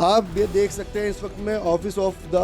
आप ये देख सकते हैं इस वक्त मैं office of the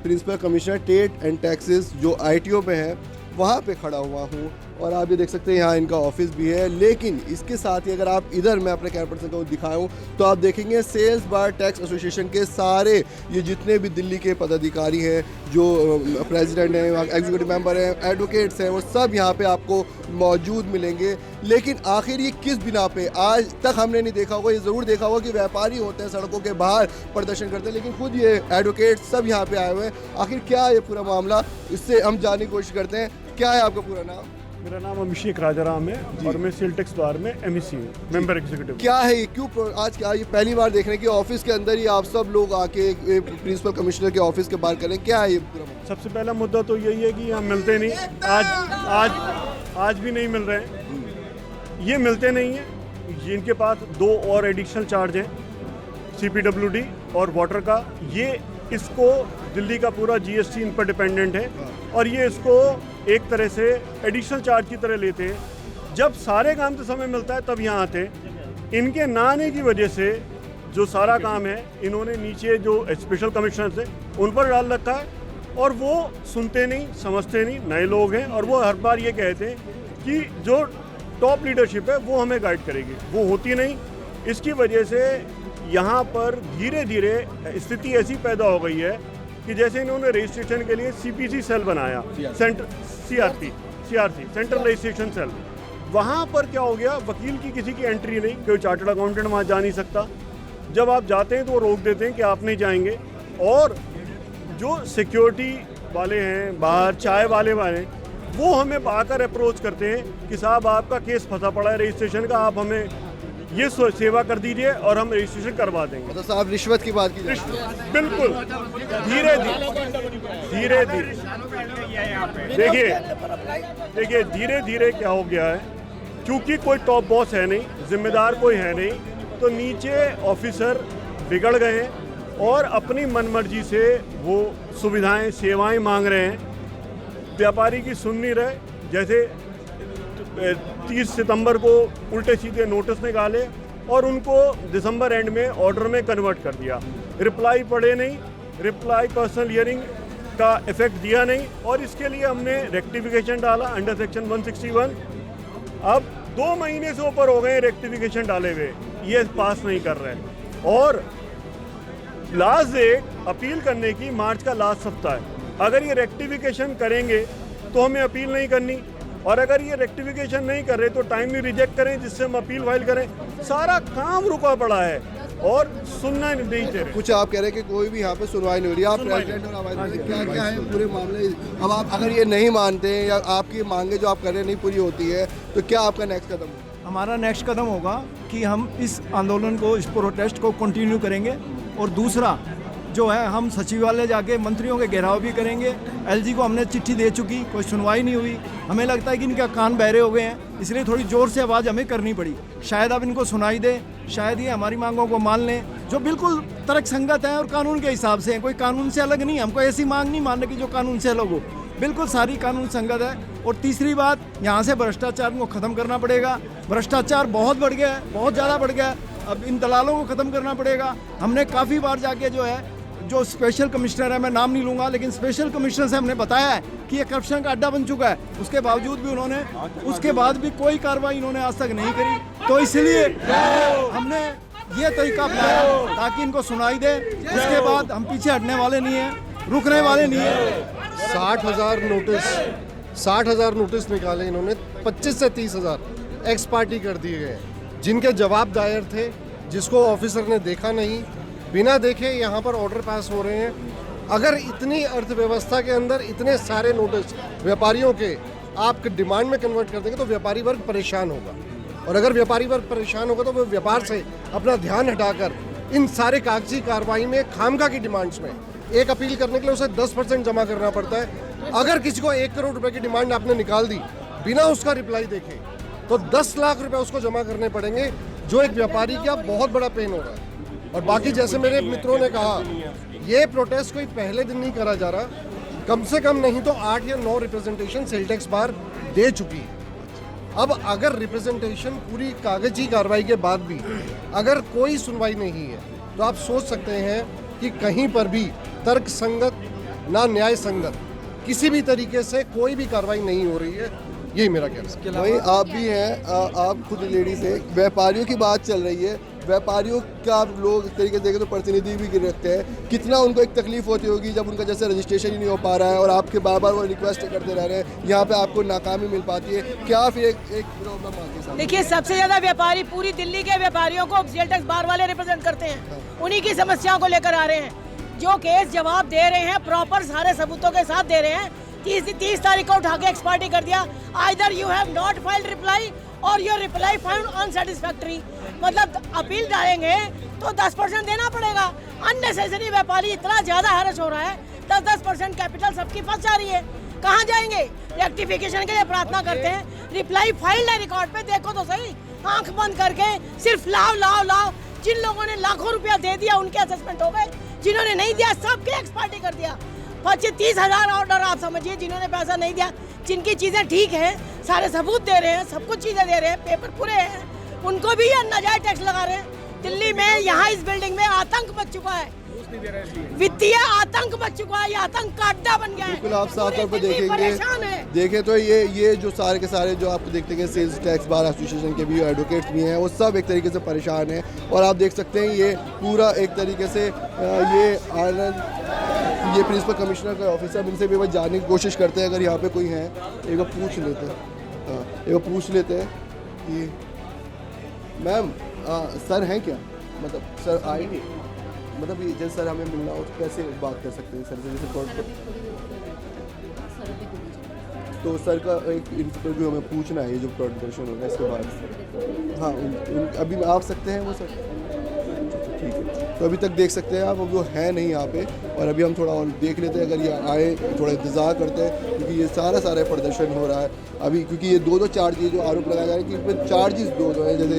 principal commissioner state and taxes जो ITO पे है वहाँ पे खड़ा हुआ हूँ और आप ये देख सकते हैं यहाँ इनका ऑफिस भी है। लेकिन इसके साथ ही अगर आप इधर मैं अपने कैमरा पर्सन को दिखाऊँ तो आप देखेंगे सेल्स बार टैक्स एसोसिएशन के सारे ये जितने भी दिल्ली के पदाधिकारी हैं, जो प्रेसिडेंट हैं, एग्जीक्यूटिव मेंबर हैं, एडवोकेट्स हैं, वो सब यहाँ पे आपको मौजूद मिलेंगे। लेकिन आखिर ये किस बिना पे आज तक हमने नहीं देखा होगा। ये ज़रूर देखा होगा कि व्यापारी होते हैं सड़कों के बाहर प्रदर्शन करते हैं, लेकिन खुद ये एडवोकेट सब यहाँ पे आए हुए हैं। आखिर क्या है ये पूरा मामला, इससे हम जानने की कोशिश करते हैं। क्या है आपका पूरा नाम? मेरा नाम अभिषेक राजाराम है और मैं सेल टैक्स बार में MEC हूँ, मेंबर एग्जीक्यूटिव। क्या है ये, क्यों आज क्या ये पहली बार देख रहे हैं कि ऑफिस के अंदर ही आप सब लोग आके प्रिंसिपल कमिश्नर के ऑफिस के बाहर करें? क्या है ये पूरा? सबसे पहला मुद्दा तो यही है कि हम मिलते नहीं, आज भी नहीं मिल रहे हैं। ये मिलते नहीं हैं, जिनके पास 2 और एडिशनल चार्ज हैं, CPWD और वाटर का। ये इसको दिल्ली का पूरा GST इन पर डिपेंडेंट है और ये इसको एक तरह से एडिशनल चार्ज की तरह लेते हैं। जब सारे काम तो समय मिलता है तब यहाँ आते हैं। इनके ना आने की वजह से जो सारा काम है इन्होंने नीचे जो स्पेशल कमिश्नर थे उन पर डाल रखा है और वो सुनते नहीं, समझते नहीं। नए लोग हैं और वो हर बार ये कहते हैं कि जो टॉप लीडरशिप है वो हमें गाइड करेगी, वो होती नहीं। इसकी वजह से यहाँ पर धीरे धीरे स्थिति ऐसी पैदा हो गई है कि जैसे इन्होंने रजिस्ट्रेशन के लिए CPC सेल बनाया, CRC सेंट्रल रजिस्ट्रेशन सेल। वहाँ पर क्या हो गया, वकील की किसी की एंट्री नहीं, कोई चार्टर्ड अकाउंटेंट वहाँ जा नहीं सकता। जब आप जाते हैं तो वो रोक देते हैं कि आप नहीं जाएंगे। और जो सिक्योरिटी वाले हैं बाहर, चाय वाले वो हमें आकर अप्रोच करते हैं कि साहब आपका केस फंसा पड़ा है रजिस्ट्रेशन का, आप हमें ये सेवा कर दीजिए और हम रजिस्ट्रेशन करवा देंगे। मतलब साहब रिश्वत की बात की बिल्कुल धीरे धीरे देखिए धीरे धीरे क्या हो गया है, क्योंकि कोई टॉप बॉस है नहीं, जिम्मेदार कोई है नहीं, तो नीचे ऑफिसर बिगड़ गए हैं और अपनी मनमर्जी से वो सुविधाएं सेवाएं मांग रहे हैं। व्यापारी की सुन नहीं रहे। जैसे 30 सितंबर को उल्टे सीधे नोटिस निकाले और उनको दिसंबर एंड में ऑर्डर में कन्वर्ट कर दिया। रिप्लाई पढ़े नहीं, रिप्लाई पर्सनल हियरिंग का इफेक्ट दिया नहीं और इसके लिए हमने रेक्टिफिकेशन डाला अंडर सेक्शन 161। अब 2 महीने से ऊपर हो गए रेक्टिफिकेशन डाले हुए, ये पास नहीं कर रहे। और लास्ट डेट अपील करने की मार्च का लास्ट सप्ताह है। अगर ये रेक्टिफिकेशन करेंगे तो हमें अपील नहीं करनी, और अगर ये रेक्टिफिकेशन नहीं कर रहे तो टाइमली रिजेक्ट करें जिससे हम अपील फाइल करें। सारा काम रुका पड़ा है और सुनना नहीं दे रहे। कुछ आप कह रहे हैं कि कोई भी यहाँ पे सुनवाई नहीं हो रही। आप प्रेसिडेंट और आवाज क्या है पूरे मामले? अब आप अगर ये नहीं मानते या आपकी मांगे जो आप कर रहे हैं नहीं पूरी होती है तो क्या आपका नेक्स्ट कदम होगा? हमारा नेक्स्ट कदम होगा कि हम इस आंदोलन को, इस प्रोटेस्ट को कंटिन्यू करेंगे। और दूसरा जो है, हम सचिवालय जाके मंत्रियों के घेराव भी करेंगे। LG को हमने चिट्ठी दे चुकी, कोई सुनवाई नहीं हुई। हमें लगता है कि इनका कान बहरे हो गए हैं, इसलिए थोड़ी ज़ोर से आवाज़ हमें करनी पड़ी। शायद अब इनको सुनाई दे, शायद ये हमारी मांगों को मान लें जो बिल्कुल तर्कसंगत है और कानून के हिसाब से हैं। कोई कानून से अलग नहीं, हमको ऐसी मांग नहीं मानने की जो कानून से अलग हो, बिल्कुल सारी कानून संगत है। और तीसरी बात, यहाँ से भ्रष्टाचार को ख़त्म करना पड़ेगा। भ्रष्टाचार बहुत बढ़ गया है, बहुत ज़्यादा बढ़ गया है। अब इन दलालों को ख़त्म करना पड़ेगा। हमने काफ़ी बार जाके जो स्पेशल कमिश्नर है, मैं नाम नहीं लूँगा, लेकिन स्पेशल कमिश्नर से हमने बताया है कि ये करप्शन का अड्डा बन चुका है। उसके बावजूद भी उसके बाद भी कोई कार्रवाई इन्होंने आज तक नहीं करी। तो इसलिए हमने ये तरीका अपनाया ताकि इनको सुनाई दे। उसके बाद हम पीछे हटने वाले नहीं हैं, रुकने वाले नहीं हैं। 60,000 नोटिस निकाले इन्होंने, 25 से 30,000 एक्स पार्टी कर दिए गए, जिनके जवाब दायर थे, जिसको ऑफिसर ने देखा नहीं। बिना देखे यहाँ पर ऑर्डर पास हो रहे हैं। अगर इतनी अर्थव्यवस्था के अंदर इतने सारे नोटिस व्यापारियों के आप डिमांड में कन्वर्ट कर देंगे तो व्यापारी वर्ग परेशान होगा, और अगर व्यापारी वर्ग परेशान होगा तो वो व्यापार से अपना ध्यान हटाकर इन सारे कागजी कार्रवाई में, खामखा की डिमांड्स में, एक अपील करने के लिए उसे 10% जमा करना पड़ता है। अगर किसी को 1 करोड़ रुपए की डिमांड आपने निकाल दी बिना उसका रिप्लाई देखे तो 10 लाख रुपए उसको जमा करने पड़ेंगे, जो एक व्यापारी का बहुत बड़ा पेन हो रहा है। और बाकी जैसे मेरे मित्रों ने कहा, ये प्रोटेस्ट कोई पहले दिन नहीं करा जा रहा। कम से कम नहीं तो 8 या 9 रिप्रेजेंटेशन सेल टैक्स बार दे चुकी है। अब अगर रिप्रेजेंटेशन पूरी कागजी कार्रवाई के बाद भी अगर कोई सुनवाई नहीं है तो आप सोच सकते हैं कि कहीं पर भी तर्क संगत ना न्याय संगत किसी भी तरीके से कोई भी कार्रवाई नहीं हो रही है। यही मेरा कहना है। वही आप भी हैं, आप खुद लेडीज हैं, व्यापारियों की बात चल रही है, व्यापारियों का आप लोग एक तरीके से देखें तो प्रतिनिधि भी रखते हैं, कितना उनको एक तकलीफ होती होगी जब उनका जैसे रजिस्ट्रेशन ही नहीं हो पा रहा है और आपके बार बार वो रिक्वेस्ट करते रह रहे हैं, यहाँ पे आपको नाकामी मिल पाती है, क्या फिर एक प्रॉब्लम आती है? देखिए, सबसे ज्यादा व्यापारी पूरी दिल्ली के व्यापारियों को सेल टैक्स बार वाले रिप्रेजेंट करते हैं, उन्हीं की समस्याओं को लेकर आ रहे हैं। जो केस जवाब दे रहे हैं प्रॉपर सारे सबूतों के साथ दे रहे हैं। 30 तारीख को उठा के एक्सपार्टी कर दिया। Either you have not filed reply और योर रिप्लाई फाउंड अनसेटिस्फैक्टरी, मतलब अपील डालेंगे तो 10% देना पड़ेगा। अननेसेसरी व्यापारी इतना ज्यादा हैरेस हो रहा है, 10% कैपिटल सबकी फंस जा रही है। कहाँ जाएंगे? रेक्टिफिकेशन के लिए प्रार्थना करते हैं, रिप्लाई फाइल्ड है रिकॉर्ड पे, देखो तो सही। आंख बंद करके सिर्फ लाओ लाओ लाओ। जिन लोगों ने लाखों रुपया दे दिया उनके असेसमेंट हो गए, जिन्होंने नहीं दिया सबके एक्सपार्टी कर दिया। 25-30 ऑर्डर आप समझिए, जिन्होंने पैसा नहीं दिया, जिनकी चीजें ठीक है, सारे सबूत दे रहे हैं, सब कुछ चीजें दे रहे हैं, पेपर पूरे हैं, उनको भी ये नाजायज टैक्स लगा रहे हैं। दिल्ली में यहाँ इस बिल्डिंग में आतंक मच चुका है, वित्तीय आतंक मच चुका है, ये आतंक का अड्डा बन गया है। बिल्कुल, आप साफ तौर पर परेशान है। देखें तो ये जो सारे के सारे जो आपको देखते हैं सेल्स टैक्स बार एसोसिएशन के भी एडवोकेट्स भी हैं, वो सब एक तरीके से परेशान हैं। और आप देख सकते हैं ये पूरा एक तरीके से ये प्रिंसिपल कमिश्नर का ऑफिस है, इनसे भी वो जानने की कोशिश करते हैं, अगर यहाँ पे कोई है एक बार पूछ लेते हैं। हाँ, एक बार पूछ लेते हैं कि मैम सर हैं क्या, मतलब सर आएंगे, मतलब ये जैसे सर हमें मिलना हो तो कैसे बात कर सकते हैं सर से, जैसे कोर्ट तो सर का एक इंटरव्यू हमें पूछना है, ये जो प्रदर्शन होगा इसके बाद। हाँ, अभी आ सकते हैं वो सर? ठीक है, तो अभी तक देख सकते हैं आप, वो है नहीं यहाँ पे, और अभी हम थोड़ा और देख लेते हैं, अगर ये आए थोड़ा इंतज़ार करते हैं, क्योंकि ये सारा प्रदर्शन हो रहा है अभी, क्योंकि ये दो चार्ज जो आरोप लगाया जा रहा है कि इसमें चार्जेस दो हैं, जैसे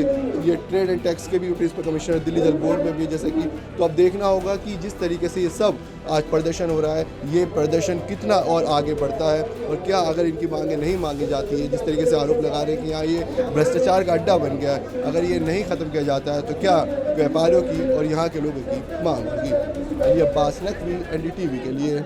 ये ट्रेड एंड टैक्स के भी प्रिंसिपल कमिश्नर दिल्ली जल बोर्ड में भी, जैसे कि तो अब देखना होगा कि जिस तरीके से ये सब आज प्रदर्शन हो रहा है, ये प्रदर्शन कितना और आगे बढ़ता है, और क्या अगर इनकी मांगें नहीं मांगी जाती है, जिस तरीके से आरोप लगा रहे हैं कि यहाँ ये भ्रष्टाचार का अड्डा बन गया है, अगर ये नहीं ख़त्म किया जाता है तो क्या व्यापारियों की और यहाँ के लोगों की मांग होगी। अली अब्बास नकवी, NDTV के लिए।